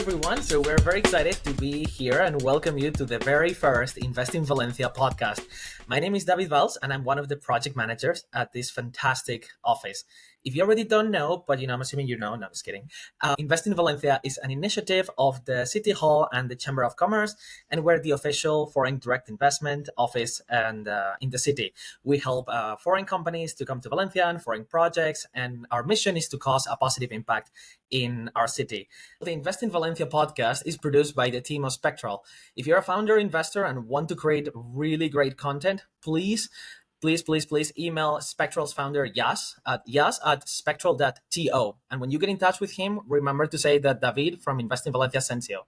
everyone. So we're very excited to be here and welcome you to the very first Invest in Valencia podcast. My name is David Valls and I'm one of the project managers at this fantastic office. If you already don't know, but I'm assuming you know, no, I'm just kidding. Invest in Valencia is an initiative of the City Hall and the Chamber of Commerce, and we're the official foreign direct investment office and in the city. We help foreign companies to come to Valencia and foreign projects, and our mission is to cause a positive impact in our city. The Invest in Valencia podcast is produced by the team of Spectral. If you're a founder, investor, and want to create really great content, please email Spectral's founder Yas at spectral.to. And when you get in touch with him, remember to say that David from Invest in Valencia sent you.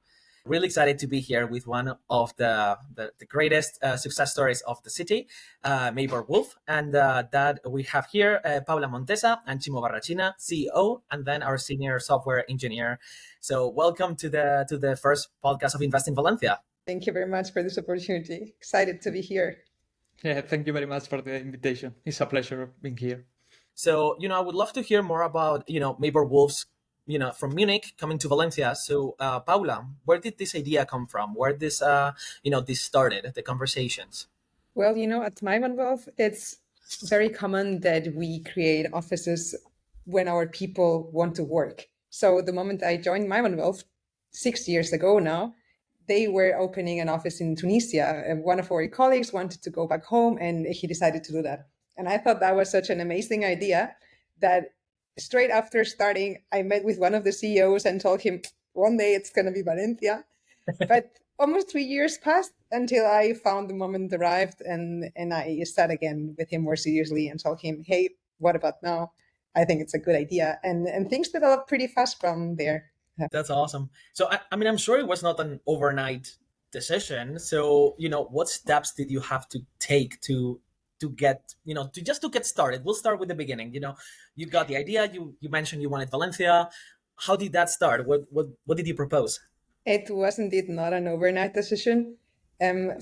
Really excited to be here with one of the greatest success stories of the city, MaibornWolff, and that we have here Paula Montesa and Ximo Barrachina, CEO, and then our senior software engineer. So welcome to the first podcast of Invest in Valencia. Thank you very much for this opportunity. Excited to be here. Yeah, thank you very much for the invitation. It's a pleasure being here. So, I would love to hear more about, MaibornWolff's, from Munich coming to Valencia. So, Paula, where did this idea come from? Where this, this started, the conversations? Well, at MaibornWolff, it's very common that we create offices when our people want to work. So the moment I joined MaibornWolff 6 years ago now, they were opening an office in Tunisia. And one of our colleagues wanted to go back home and he decided to do that. And I thought that was such an amazing idea that straight after starting, I met with one of the CEOs and told him, one day it's going to be Valencia. But almost 3 years passed until I found the moment arrived and I sat again with him more seriously and told him, hey, what about now? I think it's a good idea. And things developed pretty fast from there. That's awesome. So, I'm sure it was not an overnight decision. So, what steps did you have to take to get, to get started? We'll start with the beginning. You got the idea, you mentioned you wanted Valencia. How did that start? What did you propose? It was indeed not an overnight decision.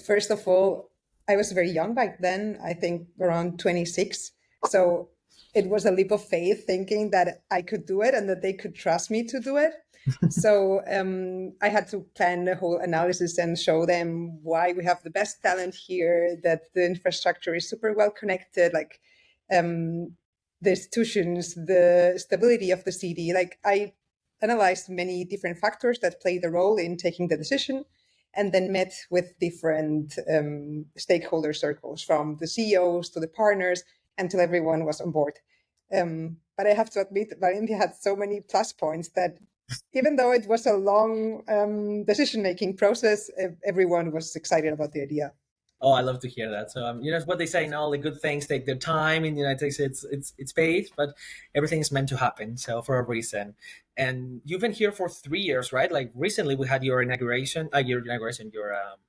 First of all, I was very young back then, I think around 26. So it was a leap of faith thinking that I could do it and that they could trust me to do it. So I had to plan the whole analysis and show them why we have the best talent here, that the infrastructure is super well connected, like the institutions, the stability of the city. Like I analyzed many different factors that played a role in taking the decision and then met with different stakeholder circles, from the CEOs to the partners, until everyone was on board. But I have to admit, Valencia had so many plus points that even though it was a long decision-making process, everyone was excited about the idea. Oh, I love to hear that. So, what they say, all the good things take their time. In the United States, it's paid, but everything is meant to happen. So for a reason. And you've been here for 3 years, right? Like recently we had your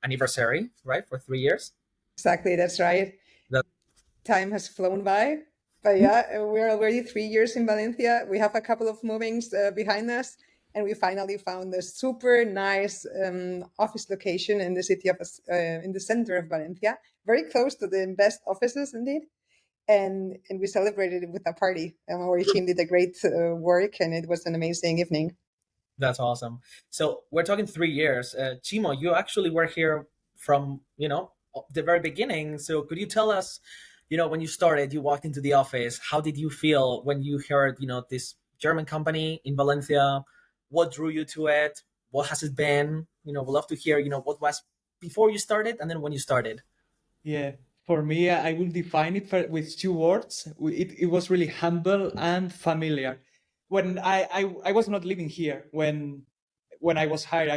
anniversary, right? For 3 years. Exactly. That's right. Time has flown by. But yeah, we're already 3 years in Valencia. We have a couple of movings behind us, and we finally found a super nice office location in the city of in the center of Valencia, very close to the best offices indeed. And we celebrated it with a party. Our team did a great work, and it was an amazing evening. That's awesome. So we're talking 3 years. Ximo, you actually were here from the very beginning. So could you tell us? When you started, you walked into the office. How did you feel when you heard, this German company in Valencia? What drew you to it? What has it been? We'd love to hear, what was before you started and then when you started. Yeah, for me, I will define it with 2 words. It was really humble and familiar. When I was not living here, when I was hired,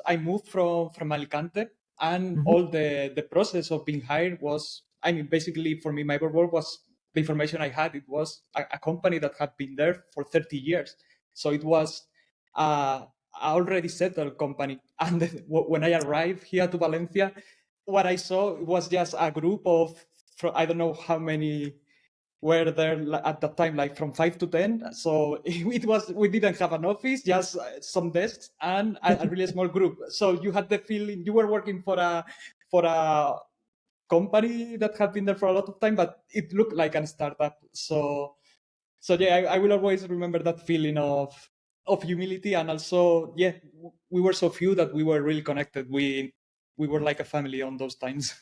I moved from Alicante, and all the process of being hired was, basically for me, MaibornWolff was the information I had. It was a company that had been there for 30 years. So it was a already settled company. And when I arrived here to Valencia, what I saw was just a group of, I don't know how many were there at that time, like from 5 to 10. So we didn't have an office, just some desks and a really small group. So you had the feeling you were working for a company that had been there for a lot of time, but it looked like a startup. So yeah, I will always remember that feeling of of humility, and also, yeah, we were so few that we were really connected. We were like a family on those times.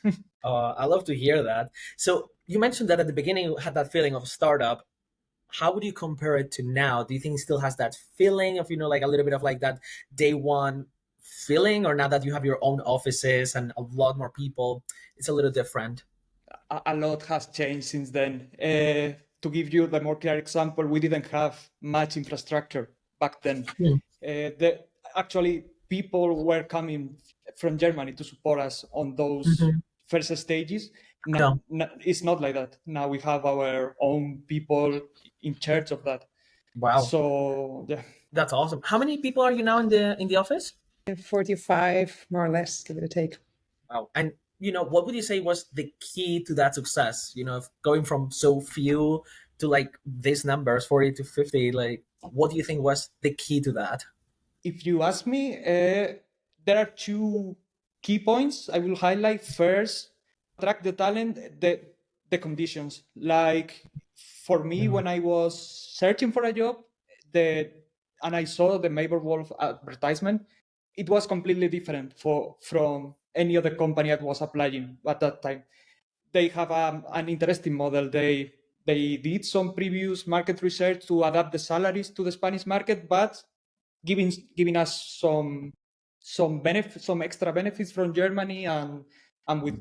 I love to hear that. So you mentioned that at the beginning you had that feeling of a startup. How would you compare it to now? Do you think it still has that feeling of, like a little bit of like that day one feeling, or now that you have your own offices and a lot more people, it's a little different? A lot has changed since then. To give you the more clear example, we didn't have much infrastructure back then. Hmm. Actually, people were coming from Germany to support us on those Mhm. first stages. Now, No. it's not like that. Now we have our own people in charge of that. Wow, So yeah, that's awesome. How many people are you now in the office? 45, more or less, give it a take. Wow. And what would you say was the key to that success? Going from so few to like these numbers, 40 to 50, like what do you think was the key to that? if you ask me, there are two key points I will highlight. First, attract the talent, the conditions. Like for me, when I was searching for a job, and I saw the MaibornWolff advertisement, it was completely different from any other company I was applying at that time. They have an interesting model. They did some previous market research to adapt the salaries to the Spanish market, but giving us some benefits, some extra benefits from Germany, and with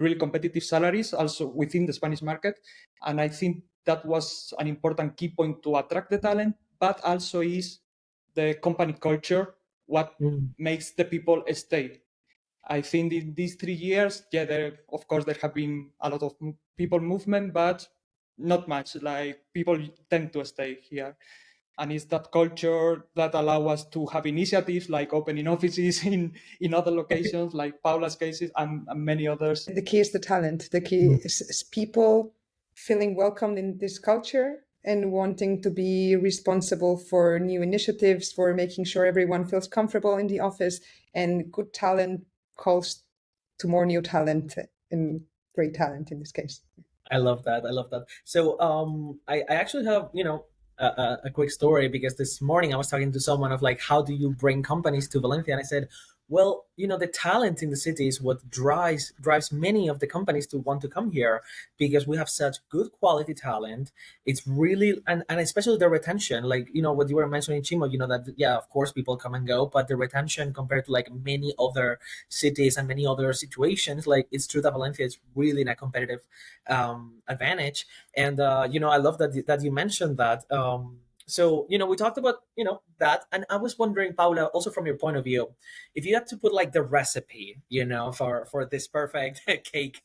really competitive salaries also within the Spanish market. And I think that was an important key point to attract the talent, but also is the company culture, what Mm. makes the people stay. I think in these 3 years, of course there have been a lot of people movement, but not much. Like people tend to stay here, and it's that culture that allow us to have initiatives like opening offices in other locations, like Paula's cases and many others. The key is the talent. The key is people feeling welcomed in this culture and wanting to be responsible for new initiatives, for making sure everyone feels comfortable in the office. And good talent calls to more new talent and great talent in this case. I love that. I love that. So, I actually have, a quick story, because this morning I was talking to someone of like, how do you bring companies to Valencia? And I said, well, the talent in the city is what drives many of the companies to want to come here, because we have such good quality talent. It's really, and especially the retention, like, what you were mentioning, Chimo, that, yeah, of course people come and go, but the retention compared to like many other cities and many other situations, like it's true that Valencia is really in a competitive advantage. And I love that you mentioned that. So we talked about that, and I was wondering, Paula, also from your point of view, if you had to put like the recipe, for this perfect cake,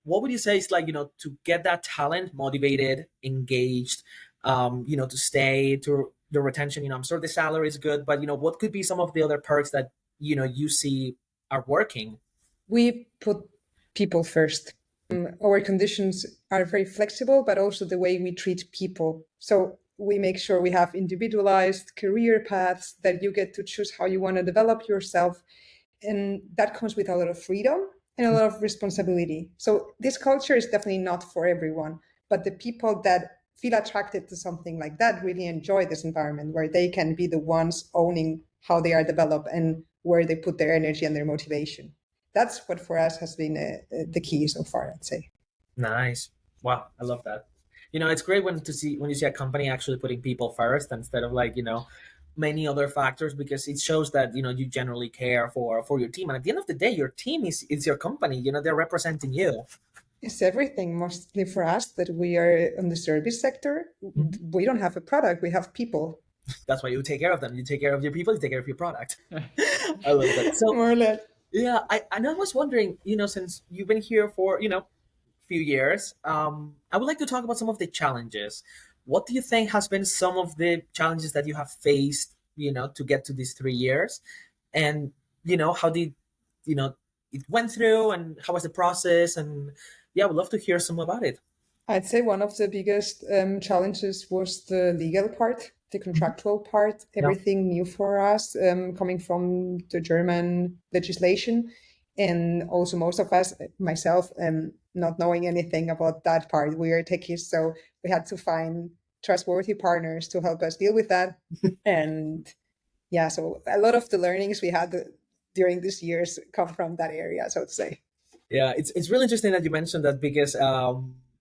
what would you say is like, to get that talent motivated, engaged, to stay, to the retention? I'm sure the salary is good, but what could be some of the other perks that you see are working? We put people first. Our conditions are very flexible, but also the way we treat people. So we make sure we have individualized career paths that you get to choose how you want to develop yourself. And that comes with a lot of freedom and a lot of responsibility. So this culture is definitely not for everyone, but the people that feel attracted to something like that really enjoy this environment where they can be the ones owning how they are developed and where they put their energy and their motivation. That's what for us has been the key so far, I'd say. Nice. Wow, I love that. It's great when you see a company actually putting people first instead of like, many other factors, because it shows that, you generally care for your team. And at the end of the day, your team is your company, they're representing you. It's everything, mostly for us that we are on the service sector. Mhm. We don't have a product, we have people. That's why you take care of them. You take care of your people, you take care of your product. I love that. So More or less. yeah, I was wondering, since you've been here for, few years, I would like to talk about some of the challenges. What do you think has been some of the challenges that you have faced, to get to these 3 years? And, how did, it went through, and how was the process? And yeah, I would love to hear some about it. I'd say one of the biggest challenges was the legal part, the Mhm. contractual part, Yeah. everything new for us, coming from the German legislation. And also, most of us, myself, not knowing anything about that part. We are techies, so we had to find trustworthy partners to help us deal with that. And yeah, so a lot of the learnings we had during these years come from that area, so to say. Yeah, it's really interesting that you mentioned that, because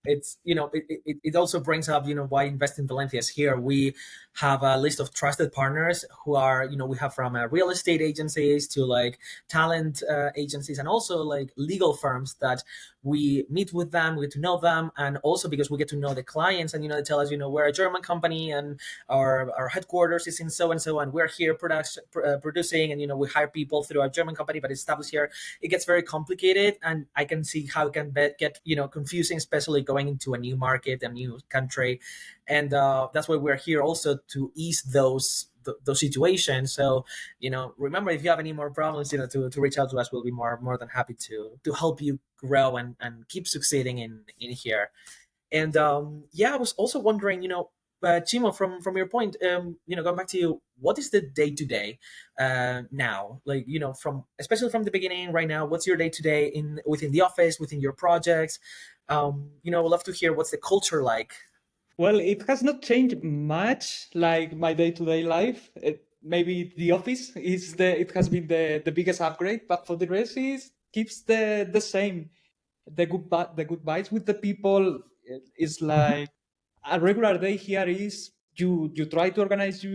it's, it also brings up, why Invest in Valencia is here. We have a list of trusted partners who are, we have from real estate agencies to like talent agencies, and also like legal firms that we meet with them, we get to know them, and also because we get to know the clients, and they tell us, we're a German company and our headquarters is in so and so, and we're here producing, and we hire people through our German company but established here. It gets very complicated, and I can see how it can get confusing, especially going into a new market, a new country, and that's why we're here also to ease those situations. So remember, if you have any more problems, to reach out to us. We'll be more than happy to help you grow and keep succeeding in here. And I was also wondering, Ximo, from your point, going back to you, what is the day to day now? Like, from especially from the beginning right now, what's your day to day within the office, within your projects? I'd love to hear what's the culture like. Well, it has not changed much, like my day-to-day life. Maybe the office it has been the biggest upgrade, but for the rest, it keeps the same. The good vibes with the people is like a regular day here is you try to organize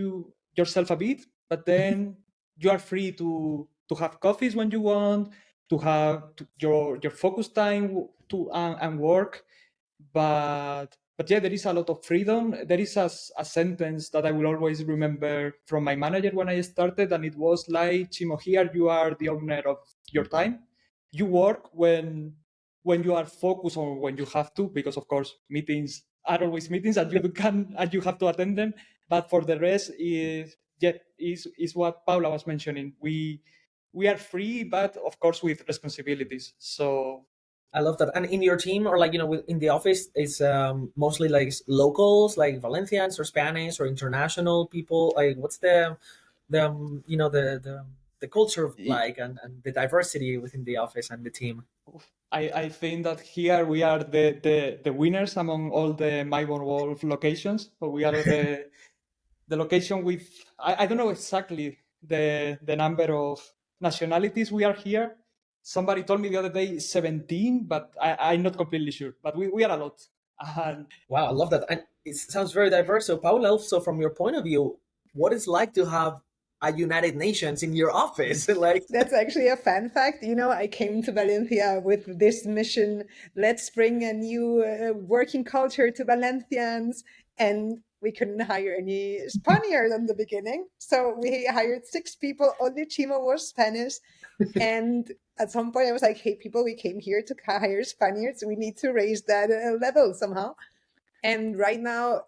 yourself a bit, but then you are free to have coffees when you want, to have your focus time to and work. But yeah, there is a lot of freedom. There is a sentence that I will always remember from my manager when I started, and it was like, Ximo, here you are the owner of your time. You work when you are focused or when you have to, because of course meetings are always meetings and you have to attend them. But for the rest is what Paula was mentioning. We are free, but of course with responsibilities. So I love that. And in your team, or like in the office, is mostly like locals, like Valencians or Spanish or international people. Like, what's the culture like, and the diversity within the office and the team? I think that here we are the winners among all the MaibornWolff locations. So we are the location with I don't know exactly the number of nationalities we are here. Somebody told me the other day 17, but I'm not completely sure. But we are a lot. And Wow, I love that. And it sounds very diverse. So, Paula, also from your point of view, what it's like to have a United Nations in your office? Like, That's actually a fun fact. I came to Valencia with this mission: let's bring a new working culture to Valencians. And we couldn't hire any Spaniards in the beginning. So we hired 6 people. Only Ximo was Spanish. And at some point I was like, hey, people, we came here to hire Spaniards. We need to raise that level somehow. And right now,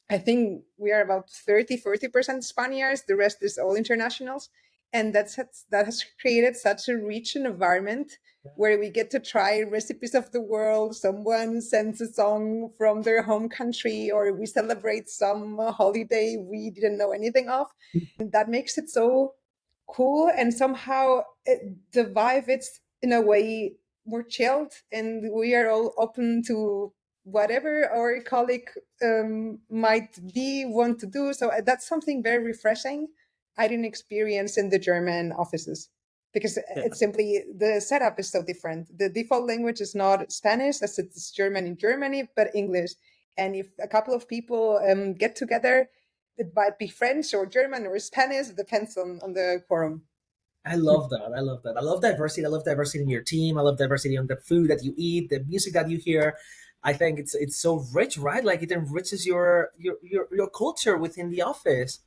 I think we are about 40% Spaniards. The rest is all internationals. And that has created such a rich environment where we get to try recipes of the world. Someone sends a song from their home country, or we celebrate some holiday we didn't know anything of. And that makes it so cool. And somehow the vibe, it's in a way more chilled, and we are all open to whatever our colleague might want to do. So that's something very refreshing I didn't experience in the German offices, because it's simply, the setup is so different. The default language is not Spanish, as it's German in Germany, but English. And if a couple of people get together, it might be French or German or Spanish. It depends on the quorum. I love that. I love that. I love diversity. I love diversity in your team. I love diversity on the food that you eat, the music that you hear. I think it's so rich, right? Like, it enriches your culture within the office.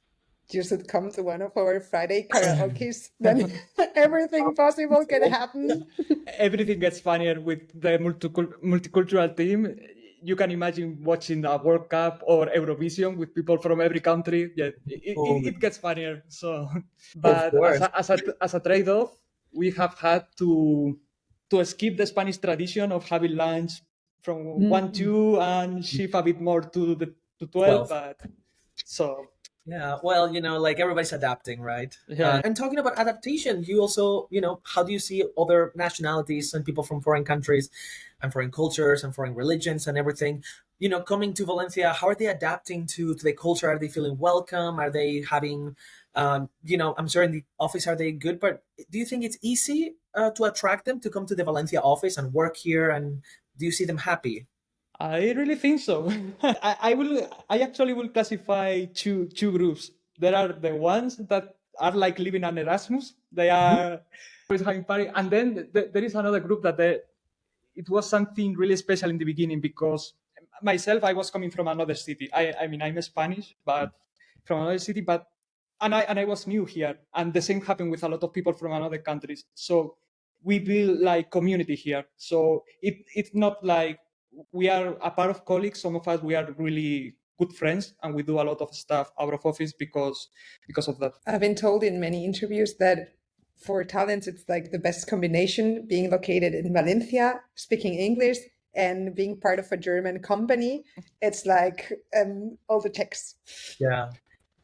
You should come to one of our Friday karaoke's. Then everything possible can happen. everything gets funnier with the multicultural team. You can imagine watching a World Cup or Eurovision with people from every country. Yeah, it gets funnier. So, but as a trade-off, we have had to skip the Spanish tradition of having lunch from 1-2 and shift a bit more to 12. But so Yeah, well, like everybody's adapting, right? Yeah. And talking about adaptation, you also, how do you see other nationalities and people from foreign countries and foreign cultures and foreign religions and everything, coming to Valencia? How are they adapting to the culture? Are they feeling welcome? Are they having, I'm sure in the office, are they good? But do you think it's easy to attract them to come to the Valencia office and work here? And do you see them happy? I really think so. I actually will classify two groups. There are the ones that are like living on Erasmus. They are always having party, and then there is another group that it was something really special in the beginning because myself I was coming from another city. I mean I'm Spanish, but from another city, but and I was new here, and the same happened with a lot of people from other countries. So we build like community here. So it's not like we are a part of colleagues. Some of us we are really good friends, and we do a lot of stuff out of office because of that. I've been told in many interviews that for talents, it's like the best combination being located in Valencia, speaking English, and being part of a German company. It's like all the techs. Yeah.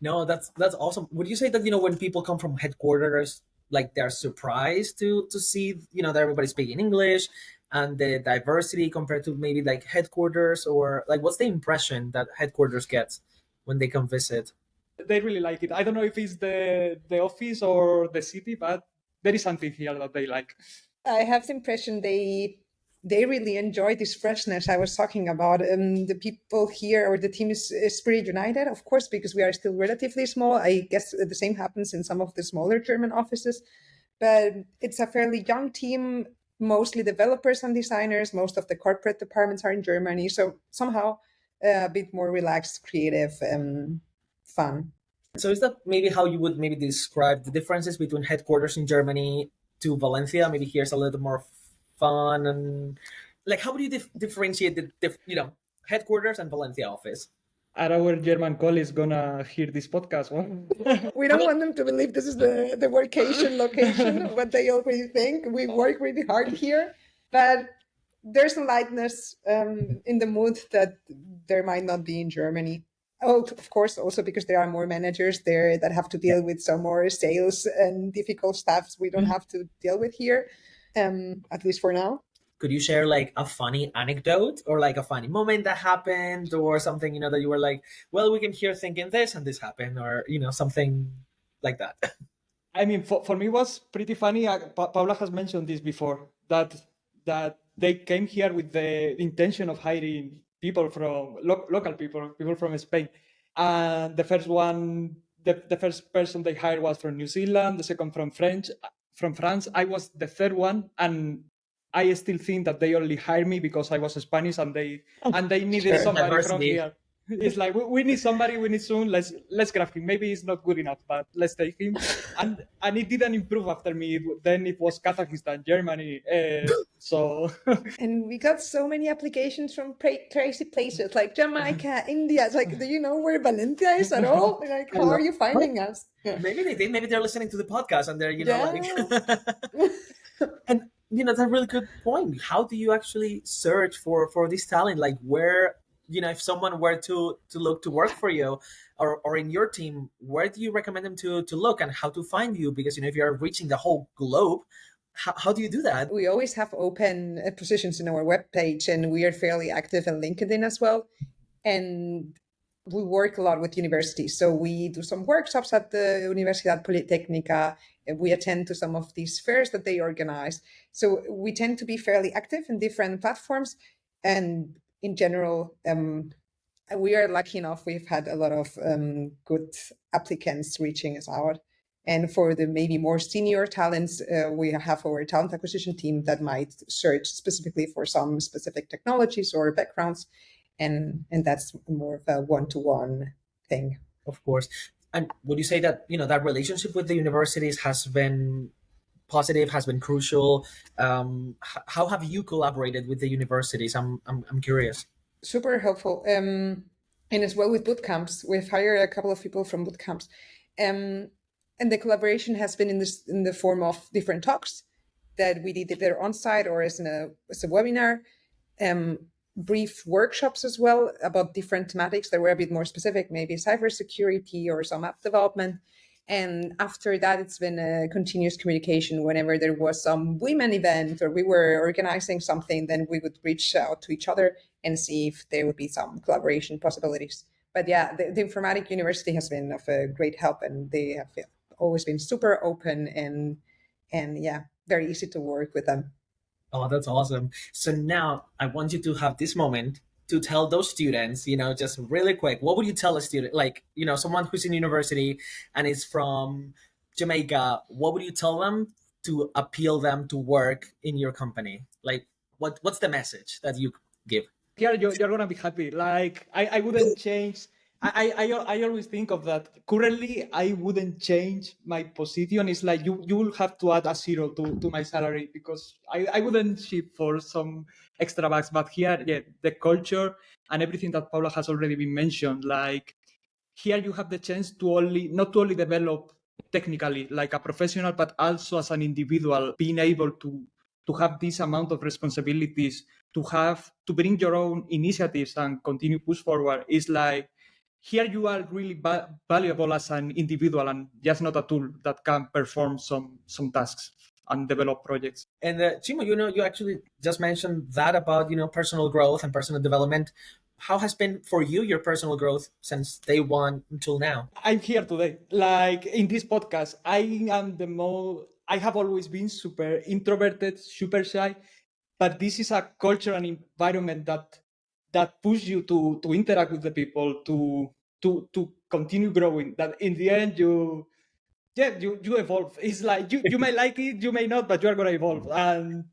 No, that's awesome. Would you say that when people come from headquarters, like they're surprised to see that everybody's speaking English and the diversity compared to maybe like headquarters, or like what's the impression that headquarters gets when they come visit? They really like it. I don't know if it's the office or the city, but there is something here that they like. I have the impression they really enjoy this freshness I was talking about. The people here or the team is pretty united, of course, because we are still relatively small. I guess the same happens in some of the smaller German offices, but it's a fairly young team, mostly developers and designers. Most of the corporate departments are in Germany, so somehow a bit more relaxed, creative, fun. So is that maybe how you would maybe describe the differences between headquarters in Germany to Valencia? Maybe here's a little more fun, and like how would you differentiate the headquarters and Valencia office? Are our German colleagues gonna hear this podcast? We don't want them to believe this is the workation location, what they already think. We work really hard here, but there's a lightness in the mood that there might not be in Germany. Oh, of course, also because there are more managers there that have to deal with some more sales and difficult stuffs we don't have to deal with here, at least for now. Could you share like a funny anecdote or like a funny moment that happened or something, that you were like, well, we can hear thinking this and this happened, or, something like that? I mean, for me, it was pretty funny. Paula has mentioned this before that they came here with the intention of hiring people from local people from Spain, and the first one, the first person they hired was from New Zealand, the second from France. I was the third one, and I still think that they only hired me because I was Spanish, and they needed somebody from Diversity. here. It's like we need somebody. We need soon. Let's grab him. Maybe he's not good enough, but let's take him. And it didn't improve after me. Then it was Kazakhstan, Germany. So And we got so many applications from crazy places like Jamaica, India. It's like, do you know where Valencia is at all? Like, how are you finding us? Yeah. Maybe they did. Maybe they're listening to the podcast and they're, Yeah. like, and that's a really good point. How do you actually search for this talent? Like where, if someone were to look to work for you or in your team, where do you recommend them to look and how to find you? Because, if you're reaching the whole globe, how do you do that? We always have open positions in our webpage, and we are fairly active on LinkedIn as well. And we work a lot with universities. So we do some workshops at the Universidad Politécnica, and we attend to some of these fairs that they organize. So we tend to be fairly active in different platforms. And in general, we are lucky enough, we've had a lot of good applicants reaching us out. And for the maybe more senior talents, we have our talent acquisition team that might search specifically for some specific technologies or backgrounds. And that's more of a one-to-one thing. Of course. And would you say that, that relationship with the universities has been positive, has been crucial? How have you collaborated with the universities? I'm curious. Super helpful. And as well with bootcamps, we've hired a couple of people from bootcamps. And the collaboration has been in the form of different talks that we did either on site or as a webinar. brief workshops as well about different thematics that were a bit more specific, maybe cybersecurity or some app development. And after that, it's been a continuous communication. Whenever there was some women event or we were organizing something, then we would reach out to each other and see if there would be some collaboration possibilities. But yeah, the Informatic University has been of a great help, and they have always been super open and yeah, very easy to work with them. Oh, that's awesome. So now I want you to have this moment to tell those students, just really quick, what would you tell a student, like, someone who's in university and is from Jamaica, what would you tell them to appeal them to work in your company? Like, what's the message that you give? Here you're gonna be happy. Like I wouldn't change. I always think of that. Currently, I wouldn't change my position. It's like you will have to add a zero to my salary because I wouldn't ship for some extra bucks. But here, yeah, the culture and everything that Paula has already been mentioned. Like here, you have the chance to not only develop technically like a professional, but also as an individual, being able to have this amount of responsibilities, to bring your own initiatives and continue push forward is like here you are really valuable as an individual and just not a tool that can perform some tasks and develop projects. And Ximo, you actually just mentioned that about personal growth and personal development. How has been for you your personal growth since day one until now? I'm here today. Like in this podcast, I have always been super introverted, super shy, but this is a culture and environment that push you to interact with the people, to continue growing. That in the end you evolve. It's like you may like it, you may not, but you are gonna evolve and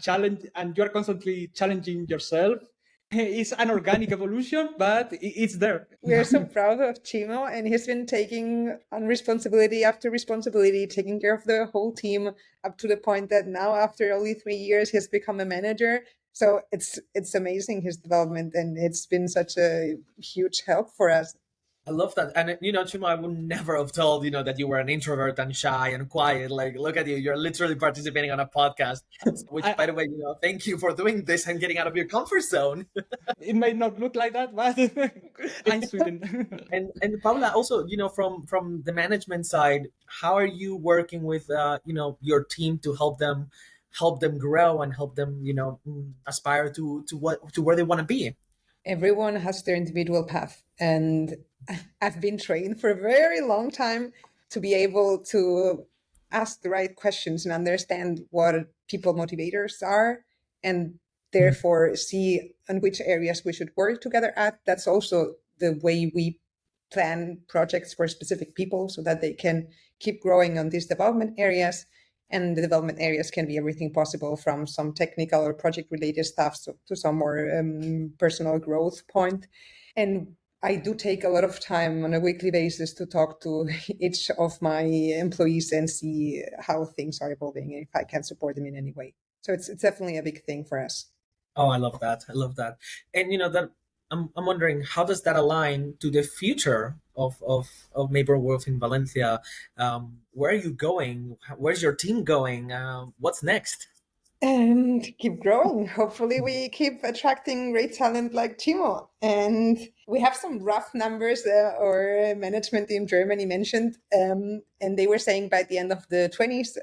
challenge, and you are constantly challenging yourself. It's an organic evolution, but it's there. We are so proud of Ximo, and he's been taking on responsibility after responsibility, taking care of the whole team up to the point that now, after only 3 years, he's become a manager. So it's amazing, his development, and it's been such a huge help for us. I love that. And Chimo, I would never have told, that you were an introvert and shy and quiet. Like, look at you. You're literally participating on a podcast, which, by the way, thank you for doing this and getting out of your comfort zone. It may not look like that, but I'm Sweden. And Paula, also, from the management side, how are you working with, your team to help them grow and help them, aspire to where they want to be? Everyone has their individual path, and I've been trained for a very long time to be able to ask the right questions and understand what people motivators are, and therefore see on which areas we should work together at. That's also the way we plan projects for specific people so that they can keep growing on these development areas. And the development areas can be everything possible, from some technical or project related stuff to some more personal growth point. And I do take a lot of time on a weekly basis to talk to each of my employees and see how things are evolving and if I can support them in any way. So it's definitely a big thing for us. Oh, I love that. I love that. And that I'm wondering, how does that align to the future of MaibornWolff in Valencia? Where are you going? Where's your team going? What's next? And keep growing. Hopefully we keep attracting great talent like Ximo. And we have some rough numbers or management in Germany mentioned. And they were saying by the end of the 20s,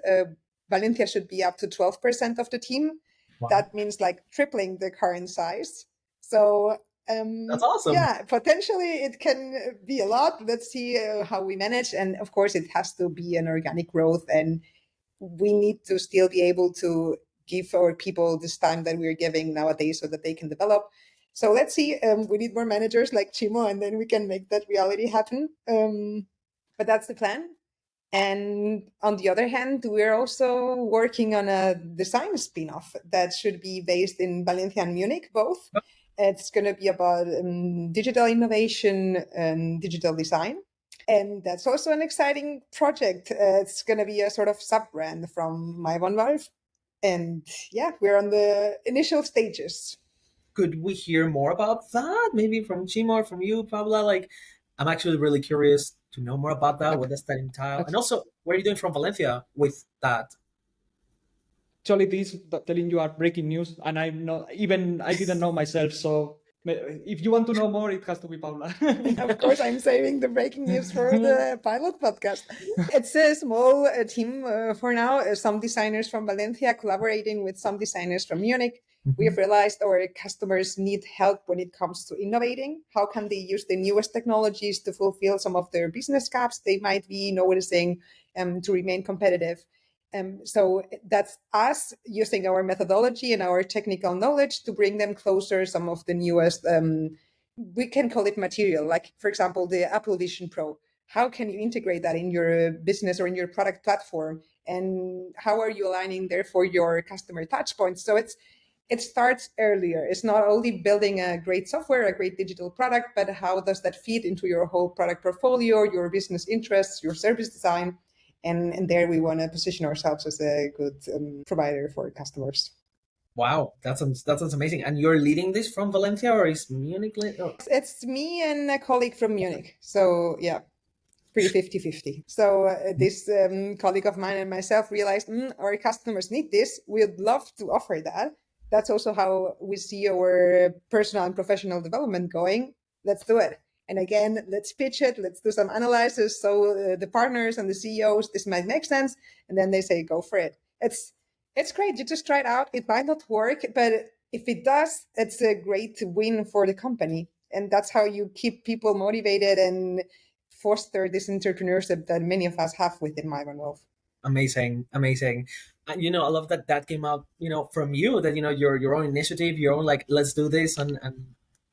Valencia should be up to 12% of the team. Wow. That means like tripling the current size. So that's awesome. Yeah, potentially it can be a lot. Let's see how we manage. And of course, it has to be an organic growth. And we need to still be able to give our people this time that we're giving nowadays so that they can develop. So let's see. We need more managers like Ximo, and then we can make that reality happen. But that's the plan. And on the other hand, we're also working on a design spin-off that should be based in Valencia and Munich, both. It's going to be about digital innovation and digital design. And that's also an exciting project. It's going to be a sort of sub-brand from MaibornWolff. And yeah, we're on the initial stages. Could we hear more about that? Maybe from Ximo or from you, Paula? Like, I'm actually really curious to know more about that. What does that entail? And also, what are you doing from Valencia with that? Actually, this telling you are breaking news, and I didn't know myself. So if you want to know more, it has to be Paula. Of course, I'm saving the breaking news for the pilot podcast. It's a small team for now. Some designers from Valencia collaborating with some designers from Munich. We have realized our customers need help when it comes to innovating. How can they use the newest technologies to fulfill some of their business gaps they might be noticing to remain competitive? So that's us using our methodology and our technical knowledge to bring them closer some of the newest, we can call it material, like, for example, the Apple Vision Pro. How can you integrate that in your business or in your product platform? And how are you aligning, therefore, your customer touch points? So it starts earlier. It's not only building a great software, a great digital product, but how does that feed into your whole product portfolio, your business interests, your service design? And there we want to position ourselves as a good provider for customers. Wow, that sounds amazing. And you're leading this from Valencia, or is Munich? It's me and a colleague from Munich. So yeah, pretty 50-50. So this colleague of mine and myself realized our customers need this. We'd love to offer that. That's also how we see our personal and professional development going. Let's do it. And again, let's pitch it. Let's do some analysis. So the partners and the CEOs, this might make sense. And then they say, go for it. It's great. You just try it out. It might not work, but if it does, it's a great win for the company. And that's how you keep people motivated and foster this entrepreneurship that many of us have within MaibornWolff. Amazing. And I love that came out, from you, that your own initiative, your own, like, let's do this and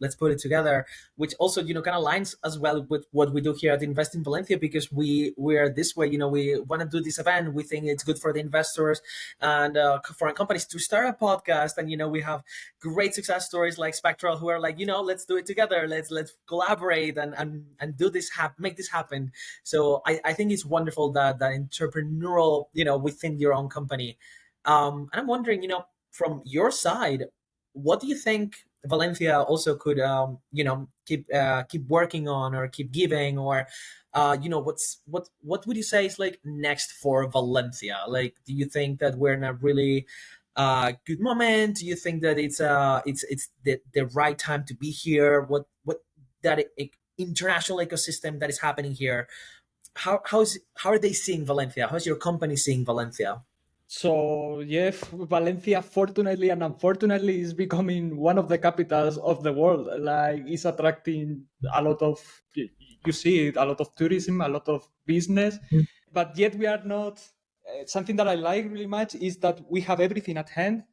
let's put it together, which also, kind of aligns as well with what we do here at Invest in Valencia, because we are this way, we want to do this event. We think it's good for the investors and foreign companies to start a podcast. And, we have great success stories like Spectral, who are like, let's do it together. Let's collaborate and do this, make this happen. So I think it's wonderful that entrepreneurial, within your own company. And I'm wondering, from your side, what do you think Valencia also could, keep working on, or keep giving, or, what would you say is like next for Valencia? Like, do you think that we're in a really good moment? Do you think that it's the right time to be here? What that international ecosystem that is happening here? How are they seeing Valencia? How's your company seeing Valencia? So yeah, Valencia, fortunately and unfortunately, is becoming one of the capitals of the world. Like, it's attracting a lot of, you see it, a lot of tourism, a lot of business, but yet we are not. Something that I like really much is that we have everything at hand,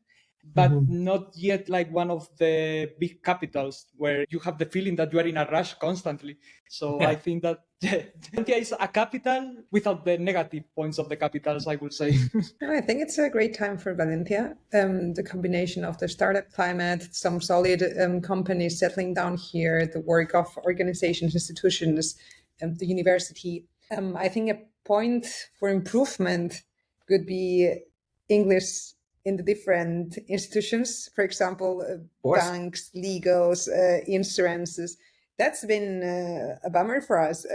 but not yet like one of the big capitals where you have the feeling that you are in a rush constantly. So I think that Valencia is a capital without the negative points of the capitals, I would say. I think it's a great time for Valencia. The combination of the startup climate, some solid companies settling down here, the work of organizations, institutions, the university. I think a point for improvement could be English in the different institutions, for example, banks, legals, insurances. That's been a bummer for us.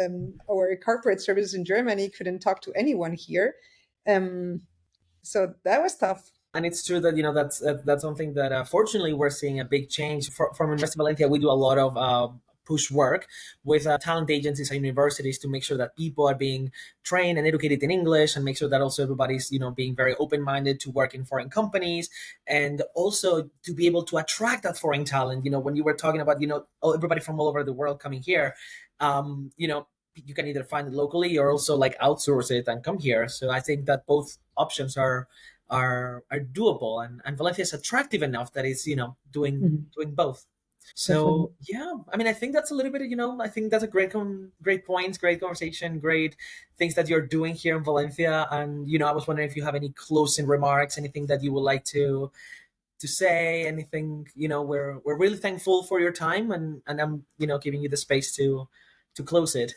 Our corporate services in Germany couldn't talk to anyone here. So that was tough. And it's true that, that's something that fortunately we're seeing a big change from Invest in Valencia. We do a lot of push work with talent agencies and universities to make sure that people are being trained and educated in English, and make sure that also everybody's being very open-minded to work in foreign companies, and also to be able to attract that foreign talent. When you were talking about everybody from all over the world coming here, you can either find it locally or also like outsource it and come here. So I think that both options are doable, and Valencia is attractive enough that it's doing both. So yeah, I mean, I think that's a little bit, I think that's a great points, great conversation, great things that you're doing here in Valencia. And, I was wondering if you have any closing remarks, anything that you would like to say, anything, we're really thankful for your time, and I'm, giving you the space to close it.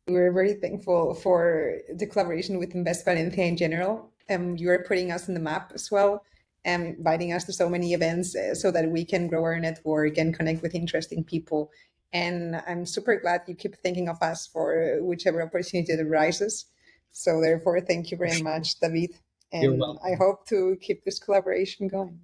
We're very thankful for the collaboration with Invest Valencia in general. You are putting us on the map as well, and inviting us to so many events so that we can grow our network and connect with interesting people. And I'm super glad you keep thinking of us for whichever opportunity that arises. So therefore, thank you very much, David. You're And welcome. I hope to keep this collaboration going.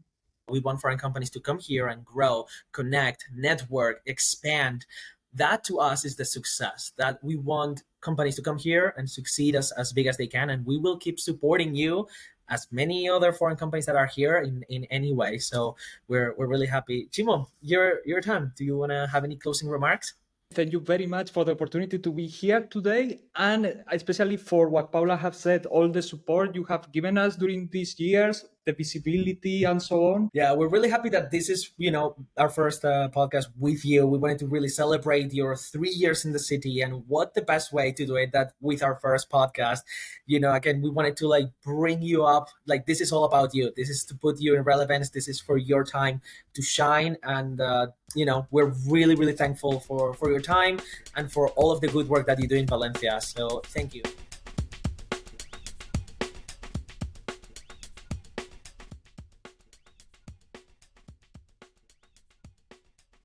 We want foreign companies to come here and grow, connect, network, expand. That to us is the success. That we want companies to come here and succeed as big as they can. And we will keep supporting you as many other foreign companies that are here in any way. So we're really happy. Ximo, your time. Do you want to have any closing remarks? Thank you very much for the opportunity to be here today, and especially for what Paula have said, all the support you have given us during these years, the visibility and so on. Yeah, we're really happy that this is, our first podcast with you. We wanted to really celebrate your 3 years in the city, and what the best way to do it that with our first podcast. Again, we wanted to like bring you up. Like, this is all about you. This is to put you in relevance. This is for your time to shine, and we're really, really thankful for your time and for all of the good work that you do in Valencia. So thank you.